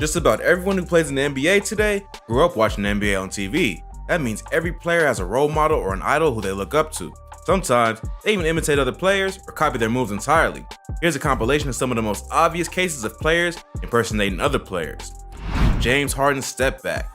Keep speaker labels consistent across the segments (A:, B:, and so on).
A: Just about everyone who plays in the NBA today grew up watching the NBA on TV. That means every player has a role model or an idol who they look up to. Sometimes, they even imitate other players or copy their moves entirely. Here's a compilation of some of the most obvious cases of players impersonating other players. James Harden's step back.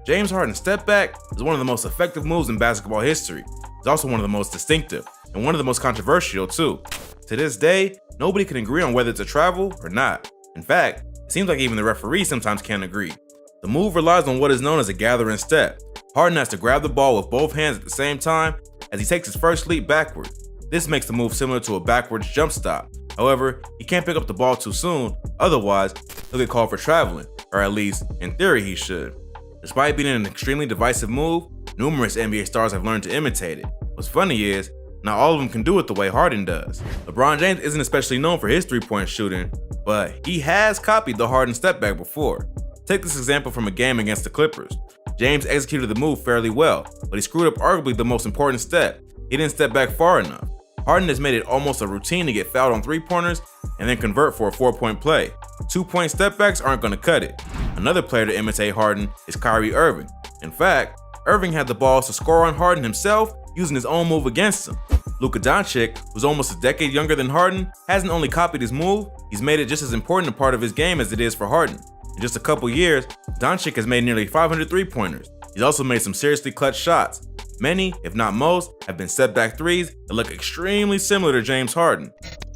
A: James Harden's step back is one of the most effective moves in basketball history. It's also one of the most distinctive, and one of the most controversial too. To this day, nobody can agree on whether it's a travel or not. In fact, it seems like even the referees sometimes can't agree. The move relies on what is known as a gathering step. Harden has to grab the ball with both hands at the same time as he takes his first leap backward. This makes the move similar to a backwards jump stop. However, he can't pick up the ball too soon, otherwise he'll get called for traveling, or at least, in theory, he should. Despite being an extremely divisive move, numerous NBA stars have learned to imitate it. What's funny is, not all of them can do it the way Harden does. LeBron James isn't especially known for his three-point shooting, but he has copied the Harden step back before. Take this example from a game against the Clippers. James executed the move fairly well, but he screwed up arguably the most important step. He didn't step back far enough. Harden has made it almost a routine to get fouled on three-pointers and then convert for a 4-point play. 2-point step backs aren't going to cut it. Another player to imitate Harden is Kyrie Irving. In fact, Irving had the balls to score on Harden himself using his own move against him. Luka Doncic, who's almost a decade younger than Harden, hasn't only copied his move, he's made it just as important a part of his game as it is for Harden. In just a couple years, Doncic has made nearly 500 three-pointers. He's also made some seriously clutch shots. Many, if not most, have been setback threes that look extremely similar to James Harden.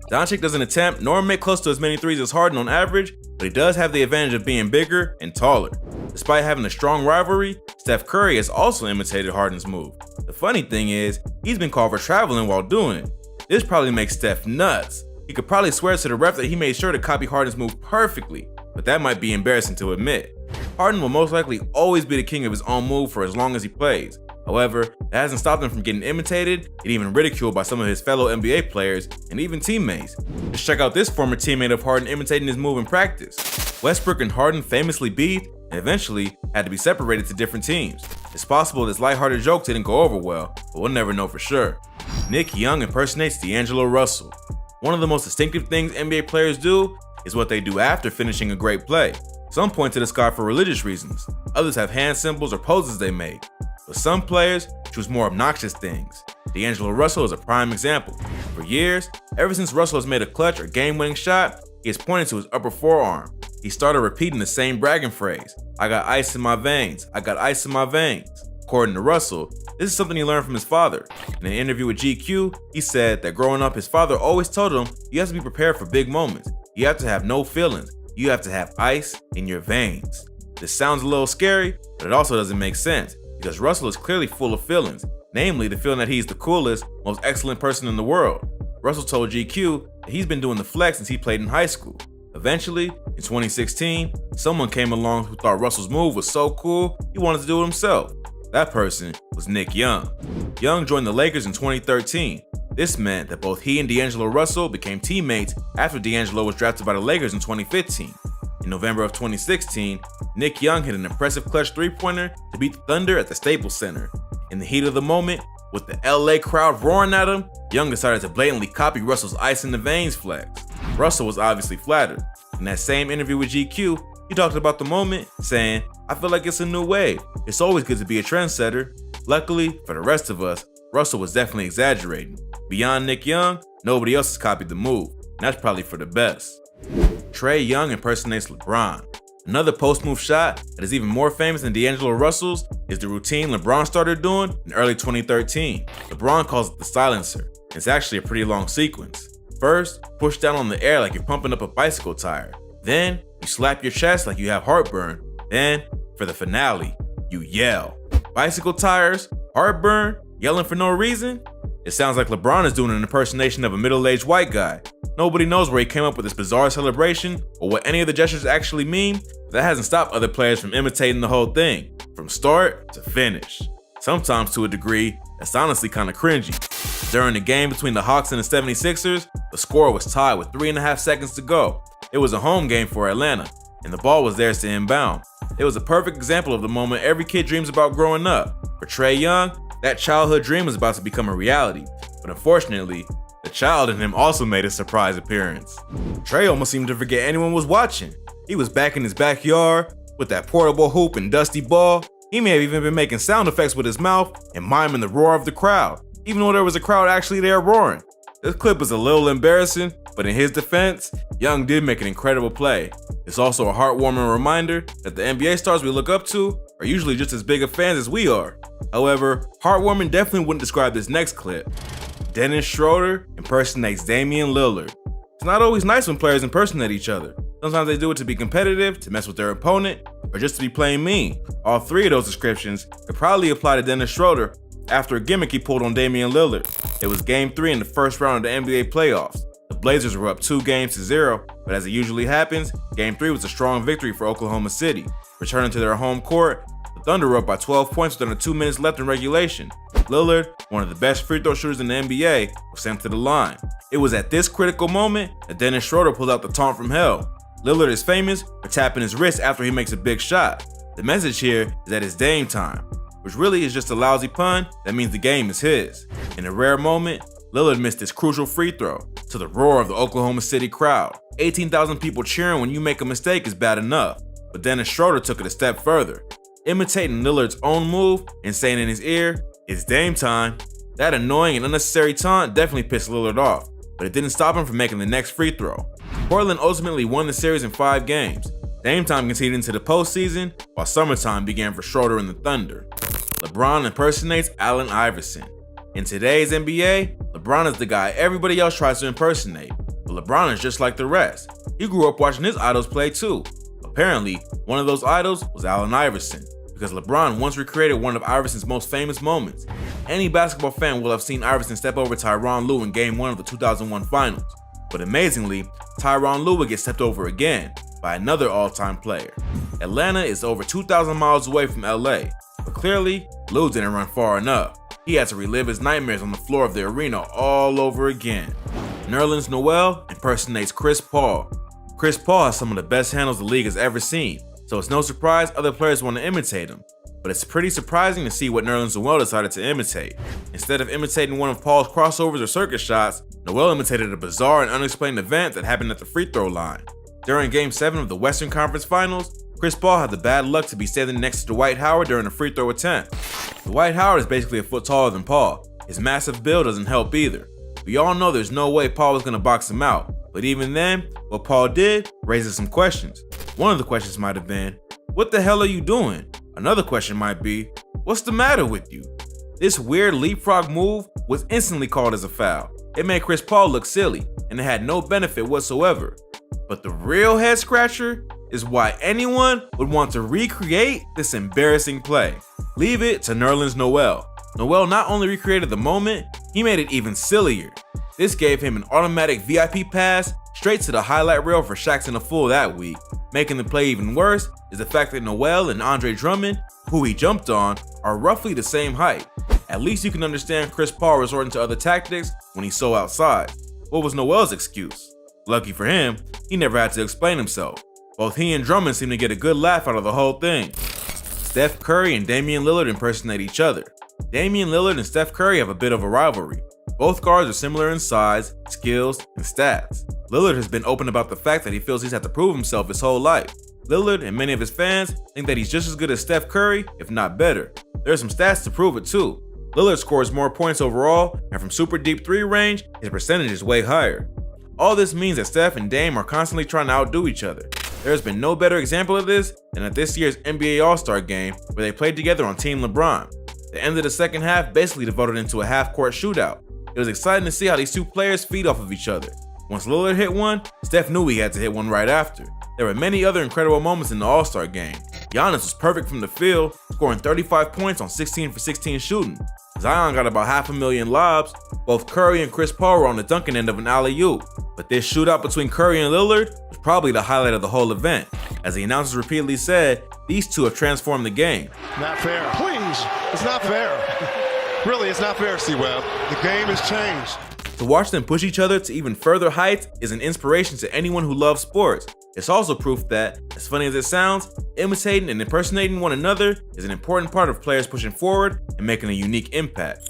A: Doncic doesn't attempt nor make close to as many threes as Harden on average, but he does have the advantage of being bigger and taller. Despite having a strong rivalry, Steph Curry has also imitated Harden's move. The funny thing is, he's been called for traveling while doing it. This probably makes Steph nuts. He could probably swear to the ref that he made sure to copy Harden's move perfectly, but that might be embarrassing to admit. Harden will most likely always be the king of his own move for as long as he plays. However, that hasn't stopped him from getting imitated and even ridiculed by some of his fellow NBA players and even teammates. Just check out this former teammate of Harden imitating his move in practice. Westbrook and Harden famously beefed and eventually had to be separated to different teams. It's possible this lighthearted joke didn't go over well, but we'll never know for sure. Nick Young impersonates D'Angelo Russell. One of the most distinctive things NBA players do is what they do after finishing a great play. Some point to the sky for religious reasons, others have hand symbols or poses they make. But some players choose more obnoxious things. D'Angelo Russell is a prime example. For years, ever since Russell has made a clutch or game-winning shot, he has pointed to his upper forearm. He started repeating the same bragging phrase, "I got ice in my veins, I got ice in my veins." According to Russell, this is something he learned from his father. In an interview with GQ, he said that growing up, his father always told him you have to be prepared for big moments. You have to have no feelings. You have to have ice in your veins. This sounds a little scary, but it also doesn't make sense, because Russell is clearly full of feelings, namely the feeling that he's the coolest, most excellent person in the world. Russell told GQ that he's been doing the flex since he played in high school. Eventually, in 2016, someone came along who thought Russell's move was so cool, he wanted to do it himself. That person was Nick Young. Young joined the Lakers in 2013. This meant that both he and D'Angelo Russell became teammates after D'Angelo was drafted by the Lakers in 2015. In November of 2016, Nick Young hit an impressive clutch three-pointer to beat the Thunder at the Staples Center. In the heat of the moment, with the LA crowd roaring at him, Young decided to blatantly copy Russell's ice in the veins flex. Russell was obviously flattered. In that same interview with GQ, he talked about the moment, saying, "I feel like it's a new wave. It's always good to be a trendsetter." Luckily, for the rest of us, Russell was definitely exaggerating. Beyond Nick Young, nobody else has copied the move, and that's probably for the best. Trae Young impersonates LeBron. Another post-move shot that is even more famous than D'Angelo Russell's is the routine LeBron started doing in early 2013. LeBron calls it the silencer. It's actually a pretty long sequence. First, push down on the air like you're pumping up a bicycle tire. Then, you slap your chest like you have heartburn. Then, for the finale, you yell. Bicycle tires, heartburn, yelling for no reason? It sounds like LeBron is doing an impersonation of a middle-aged white guy. Nobody knows where he came up with this bizarre celebration or what any of the gestures actually mean, but that hasn't stopped other players from imitating the whole thing, from start to finish. Sometimes to a degree that's honestly kinda cringy. During the game between the Hawks and the 76ers, the score was tied with 3.5 seconds to go. It was a home game for Atlanta, and the ball was theirs to inbound. It was a perfect example of the moment every kid dreams about growing up. For Trae Young, that childhood dream was about to become a reality, but unfortunately, the child in him also made a surprise appearance. Trae almost seemed to forget anyone was watching. He was back in his backyard with that portable hoop and dusty ball. He may have even been making sound effects with his mouth and miming the roar of the crowd, even though there was a crowd actually there roaring. This clip was a little embarrassing, but in his defense, Young did make an incredible play. It's also a heartwarming reminder that the NBA stars we look up to are usually just as big of fans as we are. However, heartwarming definitely wouldn't describe this next clip. Dennis Schroeder impersonates Damian Lillard. It's not always nice when players impersonate each other. Sometimes they do it to be competitive, to mess with their opponent, or just to be plain mean. All three of those descriptions could probably apply to Dennis Schroeder after a gimmick he pulled on Damian Lillard. It was Game 3 in the first round of the NBA playoffs. The Blazers were up 2-0, but as it usually happens, Game 3 was a strong victory for Oklahoma City. Returning to their home court, the Thunder were up by 12 points with under 2 minutes left in regulation. Lillard, one of the best free throw shooters in the NBA, was sent to the line. It was at this critical moment that Dennis Schroeder pulled out the taunt from hell. Lillard is famous for tapping his wrist after he makes a big shot. The message here is that it's Dame time, which really is just a lousy pun that means the game is his. In a rare moment, Lillard missed this crucial free throw to the roar of the Oklahoma City crowd. 18,000 people cheering when you make a mistake is bad enough, but Dennis Schroeder took it a step further, imitating Lillard's own move and saying in his ear, "It's Dame time." That annoying and unnecessary taunt definitely pissed Lillard off, but it didn't stop him from making the next free throw. Portland ultimately won the series in 5 games. Dame time continued into the postseason, while summertime began for Schroeder and the Thunder. LeBron impersonates Allen Iverson. In today's NBA, LeBron is the guy everybody else tries to impersonate, but LeBron is just like the rest. He grew up watching his idols play too. Apparently, one of those idols was Allen Iverson, because LeBron once recreated one of Iverson's most famous moments. Any basketball fan will have seen Iverson step over Tyronn Lue in Game 1 of the 2001 Finals. But amazingly, Tyronn Lue would get stepped over again by another all-time player. Atlanta is over 2,000 miles away from LA, but clearly, Lue didn't run far enough. He had to relive his nightmares on the floor of the arena all over again. Nerlens Noel impersonates Chris Paul. Chris Paul has some of the best handles the league has ever seen, so it's no surprise other players want to imitate him. But it's pretty surprising to see what Nerlens Noel decided to imitate. Instead of imitating one of Paul's crossovers or circus shots, Noel imitated a bizarre and unexplained event that happened at the free throw line. During Game 7 of the Western Conference Finals, Chris Paul had the bad luck to be standing next to Dwight Howard during a free throw attempt. Dwight Howard is basically a foot taller than Paul. His massive build doesn't help either. We all know there's no way Paul was going to box him out, but even then, what Paul did raises some questions. One of the questions might have been, "What the hell are you doing?" Another question might be, "What's the matter with you?" This weird leapfrog move was instantly called as a foul. It made Chris Paul look silly, and it had no benefit whatsoever. But the real head scratcher is why anyone would want to recreate this embarrassing play. Leave it to Nerlens Noel. Noel not only recreated the moment, he made it even sillier. This gave him an automatic VIP pass straight to the highlight reel for Shaq's in a Fool that week. Making the play even worse is the fact that Noel and Andre Drummond, who he jumped on, are roughly the same height. At least you can understand Chris Paul resorting to other tactics when he's so outside. What was Noel's excuse? Lucky for him, he never had to explain himself. Both he and Drummond seem to get a good laugh out of the whole thing. Steph Curry and Damian Lillard impersonate each other. Damian Lillard and Steph Curry have a bit of a rivalry. Both guards are similar in size, skills, and stats. Lillard has been open about the fact that he feels he's had to prove himself his whole life. Lillard and many of his fans think that he's just as good as Steph Curry, if not better. There are some stats to prove it too. Lillard scores more points overall, and from super deep 3 range, his percentage is way higher. All this means that Steph and Dame are constantly trying to outdo each other. There has been no better example of this than at this year's NBA All-Star game where they played together on Team LeBron. The end of the second half basically devoted into a half-court shootout. It was exciting to see how these two players feed off of each other. Once Lillard hit one, Steph knew he had to hit one right after. There were many other incredible moments in the All-Star game. Giannis was perfect from the field, scoring 35 points on 16 for 16 shooting. Zion got about 500,000 lobs. Both Curry and Chris Paul were on the dunking end of an alley-oop. But this shootout between Curry and Lillard was probably the highlight of the whole event. As the announcers repeatedly said, these two have transformed the game.
B: Not fair. Please, it's not fair. Really, it's not fair, C-Web. The game has changed.
A: To watch them push each other to even further heights is an inspiration to anyone who loves sports. It's also proof that, as funny as it sounds, imitating and impersonating one another is an important part of players pushing forward and making a unique impact.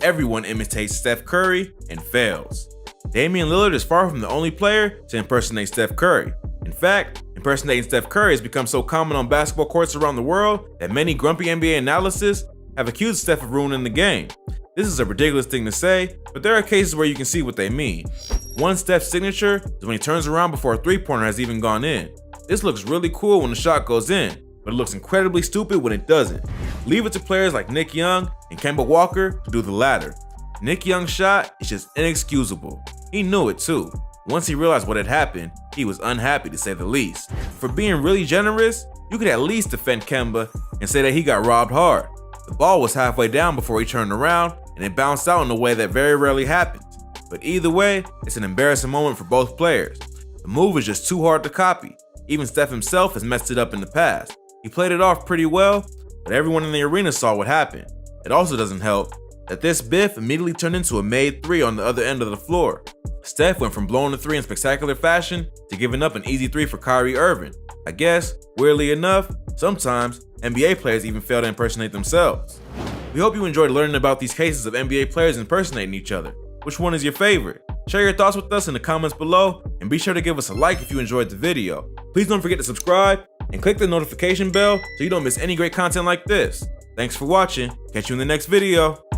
A: Everyone imitates Steph Curry and fails. Damian Lillard is far from the only player to impersonate Steph Curry. In fact, impersonating Steph Curry has become so common on basketball courts around the world that many grumpy NBA analysts have accused Steph of ruining the game. This is a ridiculous thing to say, but there are cases where you can see what they mean. One Steph's signature is when he turns around before a three-pointer has even gone in. This looks really cool when the shot goes in, but it looks incredibly stupid when it doesn't. Leave it to players like Nick Young and Kemba Walker to do the latter. Nick Young's shot is just inexcusable. He knew it too. Once he realized what had happened, he was unhappy to say the least. For being really generous, you could at least defend Kemba and say that he got robbed hard. The ball was halfway down before he turned around, and it bounced out in a way that very rarely happens. But either way, it's an embarrassing moment for both players. The move is just too hard to copy. Even Steph himself has messed it up in the past. He played it off pretty well, but everyone in the arena saw what happened. It also doesn't help that this biff immediately turned into a made three on the other end of the floor. Steph went from blowing the three in spectacular fashion to giving up an easy three for Kyrie Irving. I guess, weirdly enough, sometimes NBA players even fail to impersonate themselves. We hope you enjoyed learning about these cases of NBA players impersonating each other. Which one is your favorite? Share your thoughts with us in the comments below, and be sure to give us a like if you enjoyed the video. Please don't forget to subscribe and click the notification bell so you don't miss any great content like this. Thanks for watching. Catch you in the next video.